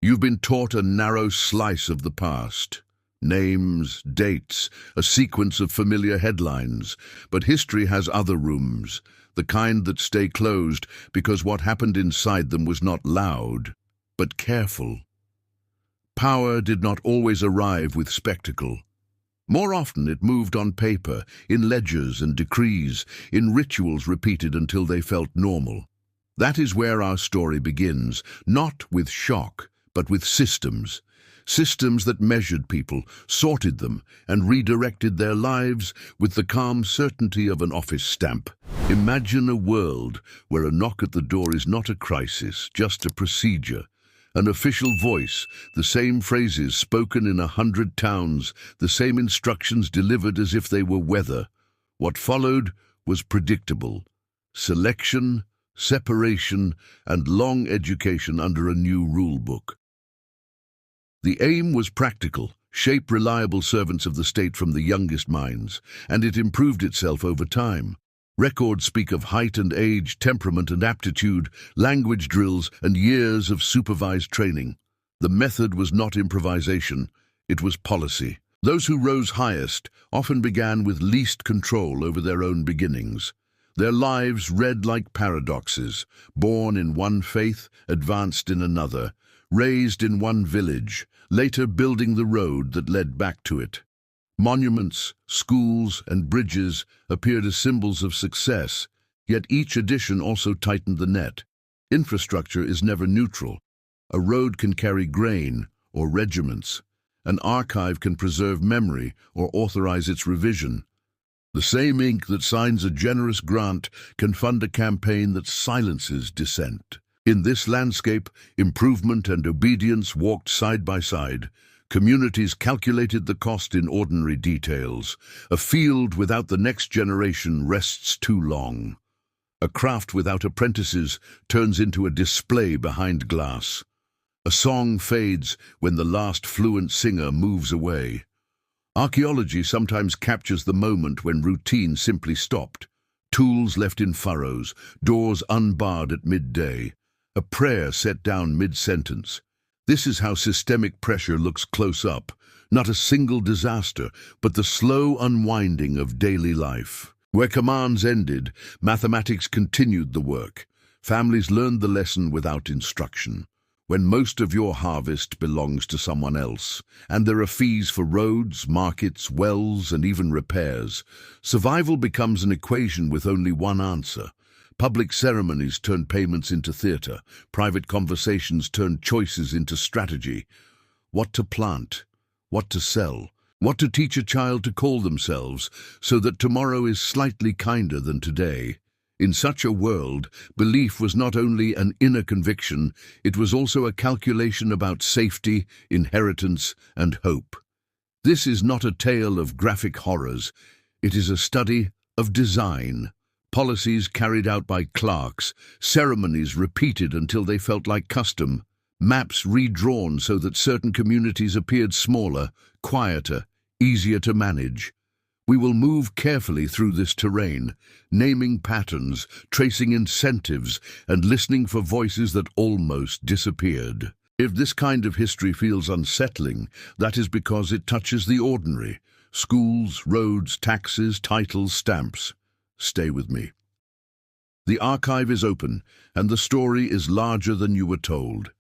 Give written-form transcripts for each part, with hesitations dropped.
You've been taught a narrow slice of the past. Names, dates, a sequence of familiar headlines. But history has other rooms, the kind that stay closed because what happened inside them was not loud, but careful. Power did not always arrive with spectacle. More often it moved on paper, in ledgers and decrees, in rituals repeated until they felt normal. That is where our story begins, not with shock, but with systems. Systems that measured people, sorted them, and redirected their lives with the calm certainty of an office stamp. Imagine a world where a knock at the door is not a crisis, just a procedure. An official voice, the same phrases spoken in 100 towns, the same instructions delivered as if they were weather. What followed was predictable. Selection, separation, and long education under a new rule book. The aim was practical, shape reliable servants of the state from the youngest minds, and it improved itself over time. Records speak of height and age, temperament and aptitude, language drills, and years of supervised training. The method was not improvisation, it was policy. Those who rose highest often began with least control over their own beginnings. Their lives read like paradoxes, born in one faith, advanced in another, raised in one village, later building the road that led back to it. Monuments, schools, and bridges appeared as symbols of success, yet each addition also tightened the net. Infrastructure is never neutral. A road can carry grain or regiments. An archive can preserve memory or authorize its revision. The same ink that signs a generous grant can fund a campaign that silences dissent. In this landscape, improvement and obedience walked side by side. Communities calculated the cost in ordinary details. A field without the next generation rests too long. A craft without apprentices turns into a display behind glass. A song fades when the last fluent singer moves away. Archaeology sometimes captures the moment when routine simply stopped. Tools left in furrows, doors unbarred at midday, a prayer set down mid-sentence. This is how systemic pressure looks close up, not a single disaster, but the slow unwinding of daily life. Where commands ended, mathematics continued the work. Families learned the lesson without instruction. When most of your harvest belongs to someone else, and there are fees for roads, markets, wells, and even repairs, survival becomes an equation with only one answer. Public ceremonies turn payments into theater. Private conversations turn choices into strategy. What to plant, what to sell, what to teach a child to call themselves so that tomorrow is slightly kinder than today. In such a world, belief was not only an inner conviction, it was also a calculation about safety, inheritance, and hope. This is not a tale of graphic horrors. It is a study of design. Policies carried out by clerks, ceremonies repeated until they felt like custom, maps redrawn so that certain communities appeared smaller, quieter, easier to manage. We will move carefully through this terrain, naming patterns, tracing incentives, and listening for voices that almost disappeared. If this kind of history feels unsettling, that is because it touches the ordinary. Schools, roads, taxes, titles, stamps. Stay with me. The archive is open, and the story is larger than you were told.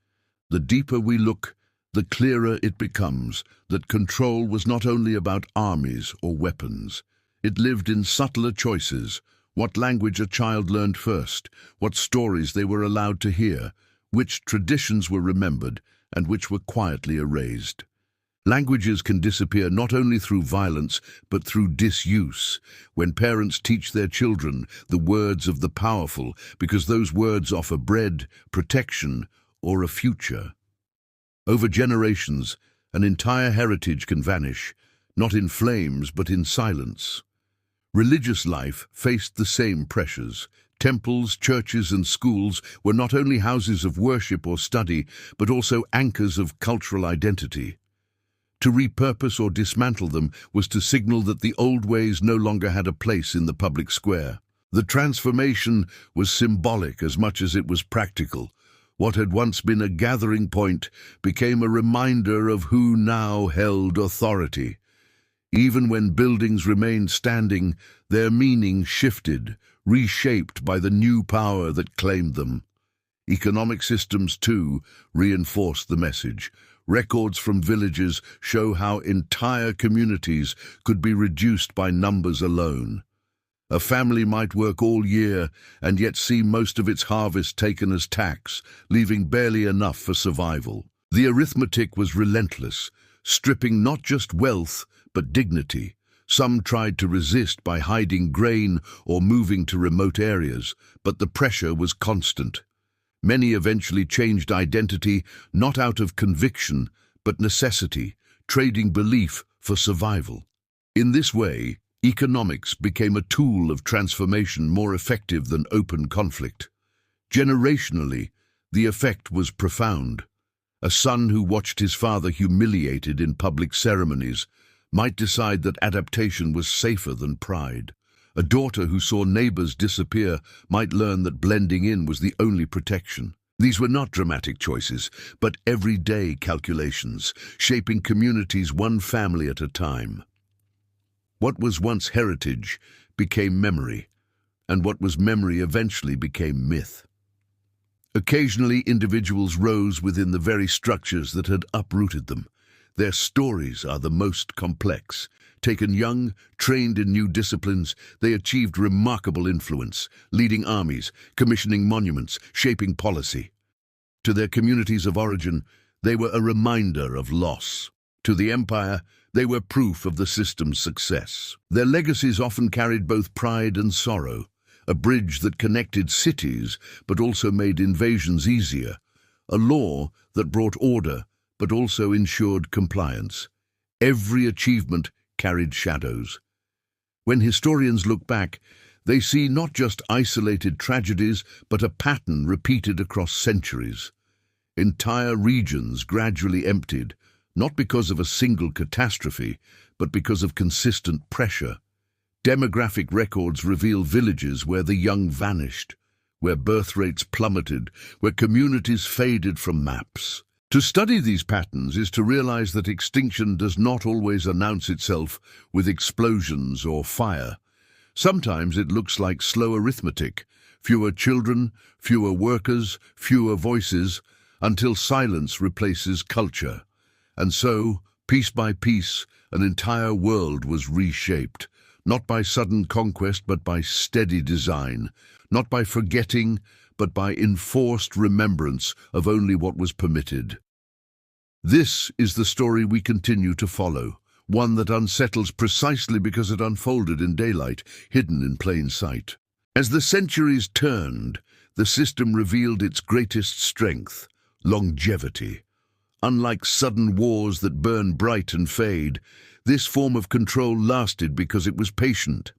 The deeper we look, the clearer it becomes that control was not only about armies or weapons. It lived in subtler choices, what language a child learned first, what stories they were allowed to hear, which traditions were remembered, and which were quietly erased. Languages can disappear not only through violence, but through disuse, when parents teach their children the words of the powerful, because those words offer bread, protection, or a future. Over generations, an entire heritage can vanish, not in flames, but in silence. Religious life faced the same pressures. Temples, churches, and schools were not only houses of worship or study, but also anchors of cultural identity. To repurpose or dismantle them was to signal that the old ways no longer had a place in the public square. The transformation was symbolic as much as it was practical. What had once been a gathering point became a reminder of who now held authority. Even when buildings remained standing, their meaning shifted, reshaped by the new power that claimed them. Economic systems, too, reinforced the message. Records from villages show how entire communities could be reduced by numbers alone. A family might work all year and yet see most of its harvest taken as tax, leaving barely enough for survival. The arithmetic was relentless, stripping not just wealth, but dignity. Some tried to resist by hiding grain or moving to remote areas, but the pressure was constant. Many eventually changed identity, not out of conviction, but necessity, trading belief for survival. In this way, economics became a tool of transformation more effective than open conflict. Generationally, the effect was profound. A son who watched his father humiliated in public ceremonies might decide that adaptation was safer than pride. A daughter who saw neighbors disappear might learn that blending in was the only protection. These were not dramatic choices, but everyday calculations, shaping communities one family at a time. What was once heritage became memory, and what was memory eventually became myth. Occasionally, individuals rose within the very structures that had uprooted them. Their stories are the most complex. Taken young, trained in new disciplines, they achieved remarkable influence, leading armies, commissioning monuments, shaping policy. To their communities of origin, they were a reminder of loss. To the empire, they were proof of the system's success. Their legacies often carried both pride and sorrow, a bridge that connected cities but also made invasions easier, a law that brought order but also ensured compliance. Every achievement carried shadows. When historians look back, they see not just isolated tragedies, but a pattern repeated across centuries. Entire regions gradually emptied, not because of a single catastrophe, but because of consistent pressure. Demographic records reveal villages where the young vanished, where birth rates plummeted, where communities faded from maps. To study these patterns is to realize that extinction does not always announce itself with explosions or fire. Sometimes it looks like slow arithmetic, fewer children, fewer workers, fewer voices, until silence replaces culture. And so, piece by piece, an entire world was reshaped, not by sudden conquest but by steady design, not by forgetting but by enforced remembrance of only what was permitted. This is the story we continue to follow, one that unsettles precisely because it unfolded in daylight, hidden in plain sight. As the centuries turned, the system revealed its greatest strength, longevity. Unlike sudden wars that burn bright and fade, this form of control lasted because it was patient.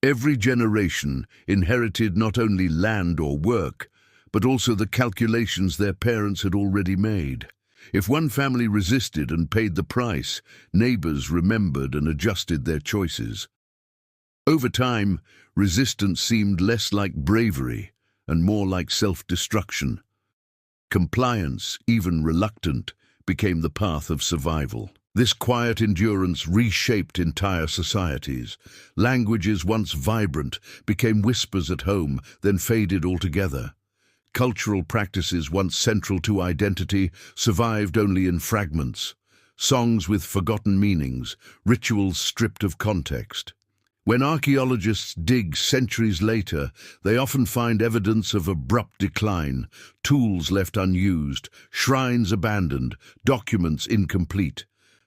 Every generation inherited not only land or work, but also the calculations their parents had already made. If one family resisted and paid the price, neighbors remembered and adjusted their choices. Over time, resistance seemed less like bravery and more like self-destruction. Compliance, even reluctant, became the path of survival. This quiet endurance reshaped entire societies. Languages once vibrant became whispers at home, then faded altogether. Cultural practices once central to identity survived only in fragments. Songs with forgotten meanings, rituals stripped of context. When archaeologists dig centuries later, they often find evidence of abrupt decline, tools left unused, shrines abandoned, documents incomplete.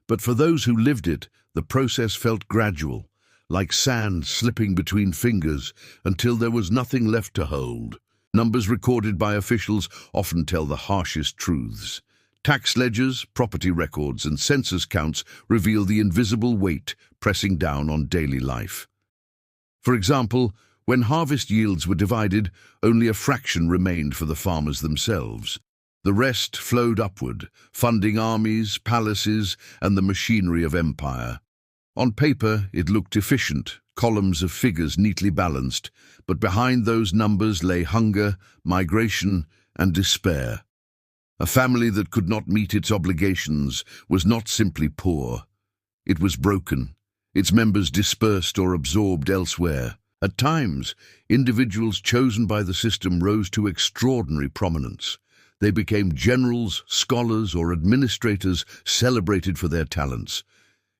But for those who lived it, the process felt gradual, like sand slipping between fingers until there was nothing left to hold. Numbers recorded by officials often tell the harshest truths. Tax ledgers, property records, and census counts reveal the invisible weight pressing down on daily life. For example, when harvest yields were divided, only a fraction remained for the farmers themselves. The rest flowed upward, funding armies, palaces, and the machinery of empire. On paper, it looked efficient, columns of figures neatly balanced, but behind those numbers lay hunger, migration, and despair. A family that could not meet its obligations was not simply poor. It was broken, its members dispersed or absorbed elsewhere. At times, individuals chosen by the system rose to extraordinary prominence. They became generals, scholars, or administrators celebrated for their talents.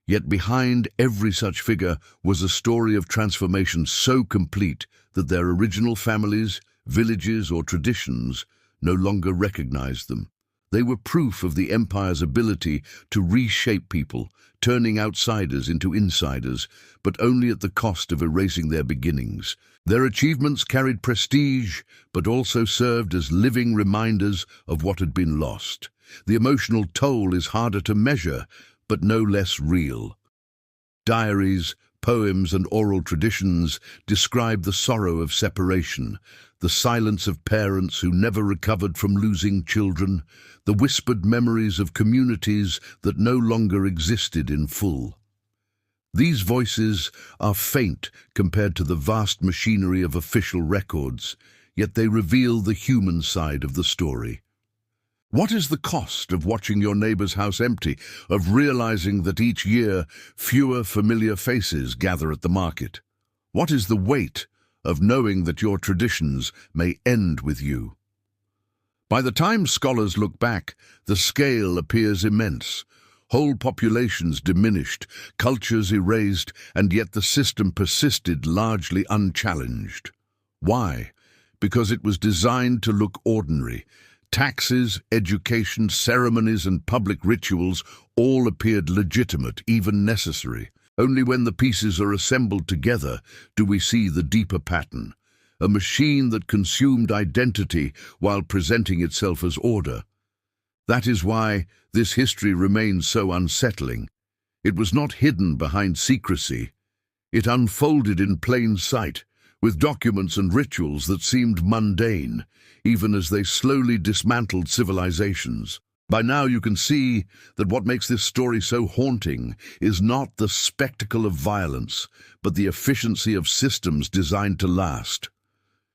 Yet behind every such figure was a story of transformation so complete that their original families, villages, or traditions no longer recognized them. They were proof of the empire's ability to reshape people, turning outsiders into insiders, but only at the cost of erasing their beginnings. Their achievements carried prestige, but also served as living reminders of what had been lost. The emotional toll is harder to measure, but no less real. Diaries, poems, and oral traditions describe the sorrow of separation, the silence of parents who never recovered from losing children, the whispered memories of communities that no longer existed in full. These voices are faint compared to the vast machinery of official records, yet they reveal the human side of the story. What is the cost of watching your neighbor's house empty, of realizing that each year fewer familiar faces gather at the market? What is the weight of knowing that your traditions may end with you? By the time scholars look back, the scale appears immense. Whole populations diminished, cultures erased, and yet the system persisted largely unchallenged. Why? Because it was designed to look ordinary. Taxes, education, ceremonies, and public rituals all appeared legitimate, even necessary. Only when the pieces are assembled together do we see the deeper pattern. A machine that consumed identity while presenting itself as order. That is why this history remains so unsettling. It was not hidden behind secrecy. It unfolded in plain sight, with documents and rituals that seemed mundane, even as they slowly dismantled civilizations. By now you can see that what makes this story so haunting is not the spectacle of violence, but the efficiency of systems designed to last.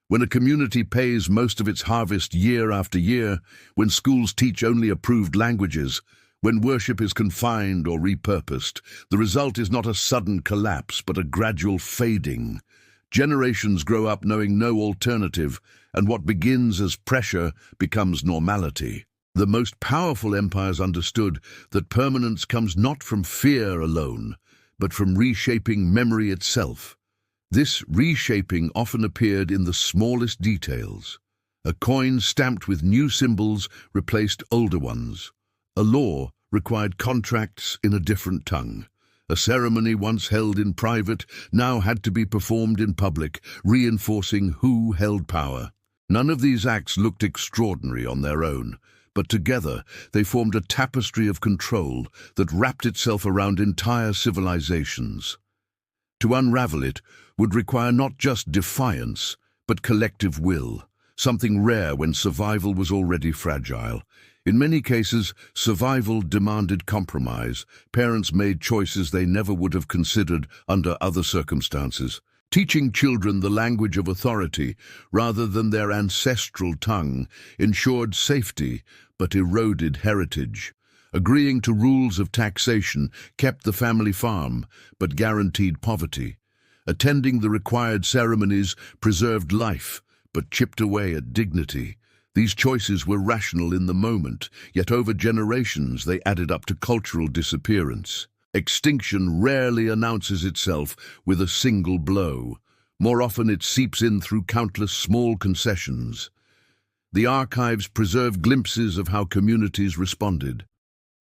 When a community pays most of its harvest year after year, when schools teach only approved languages, when worship is confined or repurposed, the result is not a sudden collapse, but a gradual fading. Generations grow up knowing no alternative, and what begins as pressure becomes normality. The most powerful empires understood that permanence comes not from fear alone, but from reshaping memory itself. This reshaping often appeared in the smallest details. A coin stamped with new symbols replaced older ones. A law required contracts in a different tongue. A ceremony once held in private now had to be performed in public, reinforcing who held power. None of these acts looked extraordinary on their own, but together they formed a tapestry of control that wrapped itself around entire civilizations. To unravel it would require not just defiance, but collective will, something rare when survival was already fragile. In many cases, survival demanded compromise. Parents made choices they never would have considered under other circumstances. Teaching children the language of authority rather than their ancestral tongue ensured safety but eroded heritage. Agreeing to rules of taxation kept the family farm but guaranteed poverty. Attending the required ceremonies preserved life but chipped away at dignity. These choices were rational in the moment, yet over generations they added up to cultural disappearance. Extinction rarely announces itself with a single blow. More often it seeps in through countless small concessions. The archives preserve glimpses of how communities responded.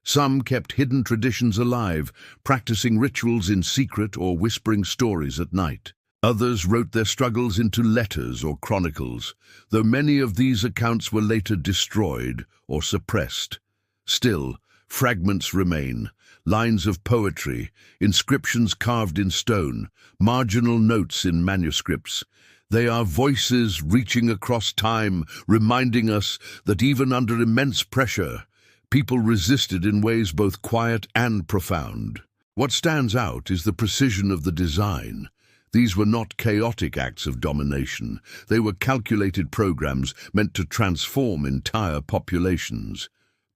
Some kept hidden traditions alive, practicing rituals in secret or whispering stories at night. Others wrote their struggles into letters or chronicles, though many of these accounts were later destroyed or suppressed. Still, fragments remain, lines of poetry, inscriptions carved in stone, marginal notes in manuscripts. They are voices reaching across time, reminding us that even under immense pressure, people resisted in ways both quiet and profound. What stands out is the precision of the design. These were not chaotic acts of domination. They were calculated programs meant to transform entire populations.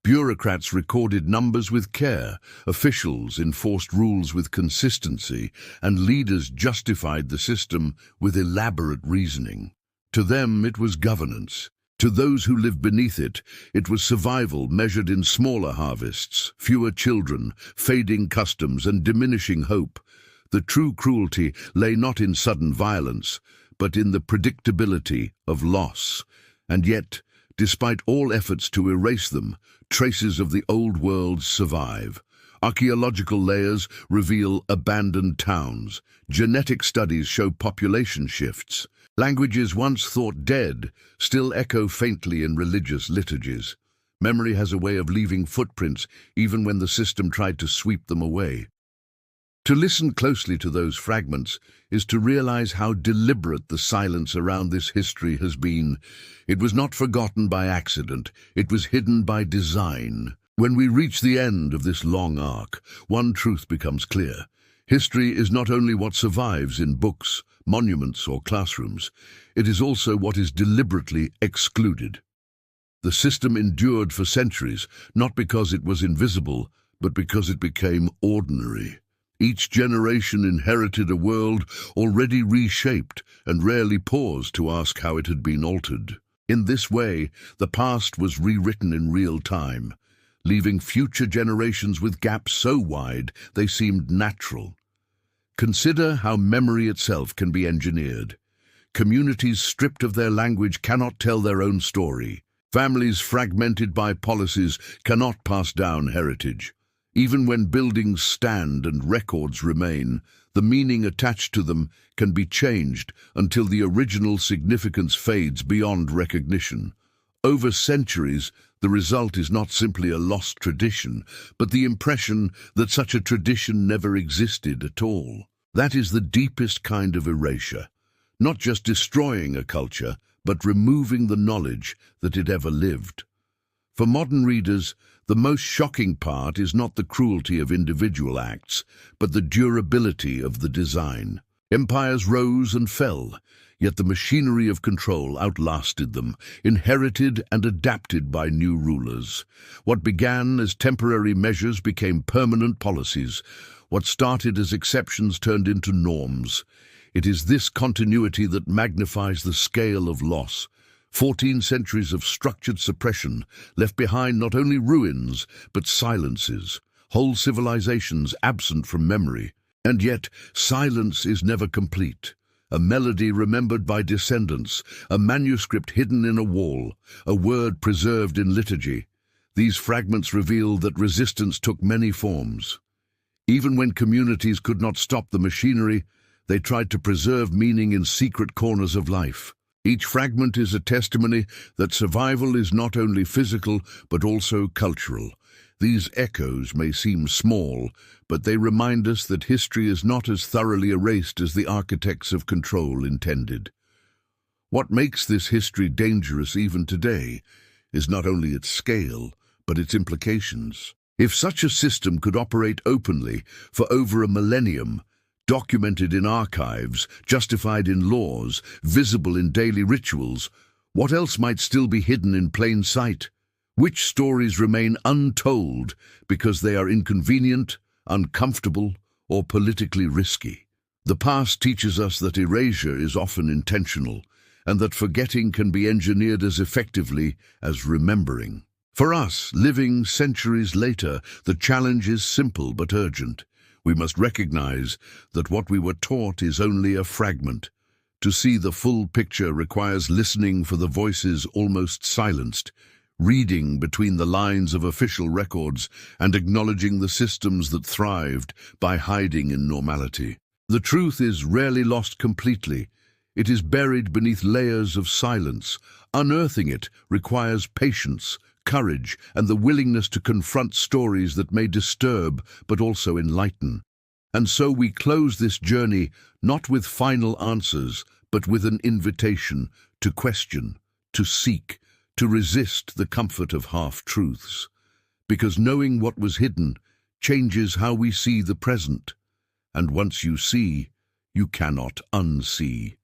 Bureaucrats recorded numbers with care, officials enforced rules with consistency, and leaders justified the system with elaborate reasoning. To them, it was governance. To those who lived beneath it, it was survival measured in smaller harvests, fewer children, fading customs, and diminishing hope. The true cruelty lay not in sudden violence, but in the predictability of loss. And yet, despite all efforts to erase them, traces of the old world survive. Archaeological layers reveal abandoned towns. Genetic studies show population shifts. Languages once thought dead still echo faintly in religious liturgies. Memory has a way of leaving footprints even when the system tried to sweep them away. To listen closely to those fragments is to realize how deliberate the silence around this history has been. It was not forgotten by accident, it was hidden by design. When we reach the end of this long arc, one truth becomes clear. History is not only what survives in books, monuments, or classrooms, it is also what is deliberately excluded. The system endured for centuries, not because it was invisible, but because it became ordinary. Each generation inherited a world already reshaped and rarely paused to ask how it had been altered. In this way, the past was rewritten in real time, leaving future generations with gaps so wide they seemed natural. Consider how memory itself can be engineered. Communities stripped of their language cannot tell their own story. Families fragmented by policies cannot pass down heritage. Even when buildings stand and records remain, the meaning attached to them can be changed until the original significance fades beyond recognition. Over centuries, the result is not simply a lost tradition, but the impression that such a tradition never existed at all. That is the deepest kind of erasure, not just destroying a culture, but removing the knowledge that it ever lived. For modern readers, the most shocking part is not the cruelty of individual acts, but the durability of the design. Empires rose and fell, yet the machinery of control outlasted them, inherited and adapted by new rulers. What began as temporary measures became permanent policies. What started as exceptions turned into norms. It is this continuity that magnifies the scale of loss. 14 centuries of structured suppression left behind not only ruins, but silences, whole civilizations absent from memory. And yet, silence is never complete. A melody remembered by descendants, a manuscript hidden in a wall, a word preserved in liturgy. These fragments reveal that resistance took many forms. Even when communities could not stop the machinery, they tried to preserve meaning in secret corners of life. Each fragment is a testimony that survival is not only physical, but also cultural. These echoes may seem small, but they remind us that history is not as thoroughly erased as the architects of control intended. What makes this history dangerous even today is not only its scale, but its implications. If such a system could operate openly for over a millennium, documented in archives, justified in laws, visible in daily rituals, what else might still be hidden in plain sight? Which stories remain untold because they are inconvenient, uncomfortable, or politically risky? The past teaches us that erasure is often intentional, and that forgetting can be engineered as effectively as remembering. For us, living centuries later, the challenge is simple but urgent. We must recognize that what we were taught is only a fragment. To see the full picture requires listening for the voices almost silenced, reading between the lines of official records, and acknowledging the systems that thrived by hiding in normality. The truth is rarely lost completely. It is buried beneath layers of silence. Unearthing it requires patience, courage, and the willingness to confront stories that may disturb but also enlighten. And so we close this journey not with final answers, but with an invitation to question, to seek, to resist the comfort of half-truths. Because knowing what was hidden changes how we see the present. And once you see, you cannot unsee.